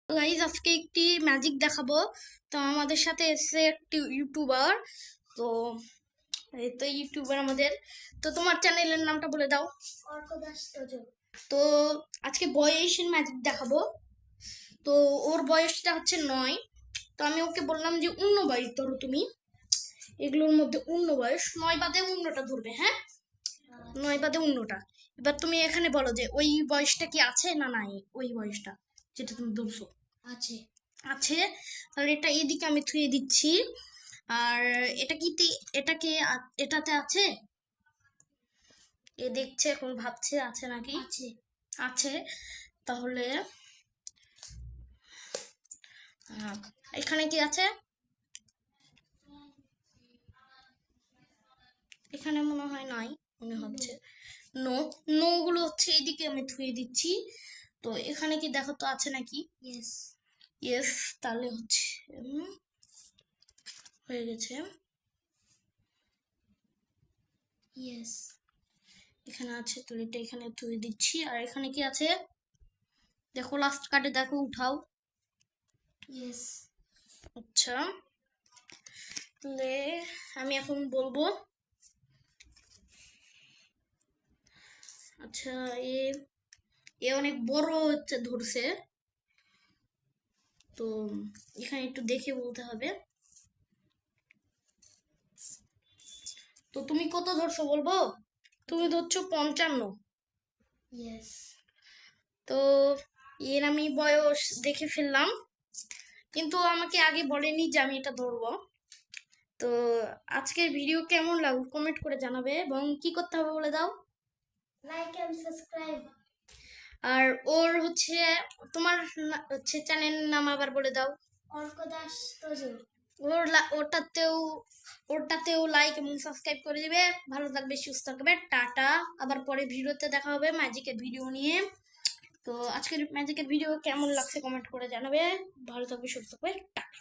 Guys আজকে একটি magic দেখাবো। তো আমাদের সাথে এসেছে একটি ইউটিউবার। তো এই তো ইউটিউবার আমাদের। তো তোমার চ্যানেলের নামটা বলে দাও। অর্কদাস তোজো। তো আজকে বয়সের ম্যাজিক দেখাবো। তো ওর বয়সটা হচ্ছে 9। তো আমি ওকে বললাম যে 19 ধরো তুমি। এগুলোর মধ্যে 19, 9 বাদে 19টা ধরবে, হ্যাঁ? 9 বাদে 19টা। এবার তুমি এখানে বলো যে ওই বয়সটা কি আছে না নাই, ওই বয়সটা যেটা তুমি ধরছো আছে। আছে। তাহলে এটা এদিকে আমি থুয়ে দিচ্ছি। আর এটা কি এটা কি এটাতে আছে? এ দেখছে, এখন ভাবছে আছে নাকি। আছে। আছে। তাহলে এখানে কি আছে? এখানে মনে হয় নাই, মনে হচ্ছে নো। নো গুলো হচ্ছে এইদিকে আমি থুয়ে দিচ্ছি। তো এখানে কি দেখো তো আছে নাকি? ইয়েস। ইয়েস। তাহলে হচ্ছে হয়ে গেছে। ইয়েস। এখানে আছে, তো এটা এখানে থুয়ে দিচ্ছি। আর এখানে কি আছে দেখো, লাস্ট কার্ডে দেখো, উঠাও। ইয়েস। আচ্ছা, তাহলে আমি এখন বলবো। আচ্ছা, এ এ অনেক বড় হচ্ছে ধরছে। তো এখানে একটু দেখে বলতে হবে। তো তুমি কত ধরছো বলবো? তুমি ধরছো 55। ইয়েস। তো এর আমি বয়স দেখে ফেললাম, কিন্তু আমাকে আগে বলেনি যে আমি এটা ধরবো। তো আজকের ভিডিও কেমন লাগলো কমেন্ট করে জানাবে, এবং কি করতে হবে বলে দাও। Like and subscribe. আর ওর হচ্ছে, তোমার হচ্ছে চ্যানেলের নাম আবার বলে দাও। অর্কদাস তোজো। ওটাতেও লাইক এবং সাবস্ক্রাইব করে দিবে। ভালো থাকবে, সুস্থ থাকবে, টাটা। আবার পরে ভিডিওতে দেখা হবে ম্যাজিকের ভিডিও নিয়ে। তো আজকের ম্যাজিকের ভিডিও কেমন লাগছে কমেন্ট করে জানাবে। ভালো থাকবে, সুস্থ থাকবে, টাটা।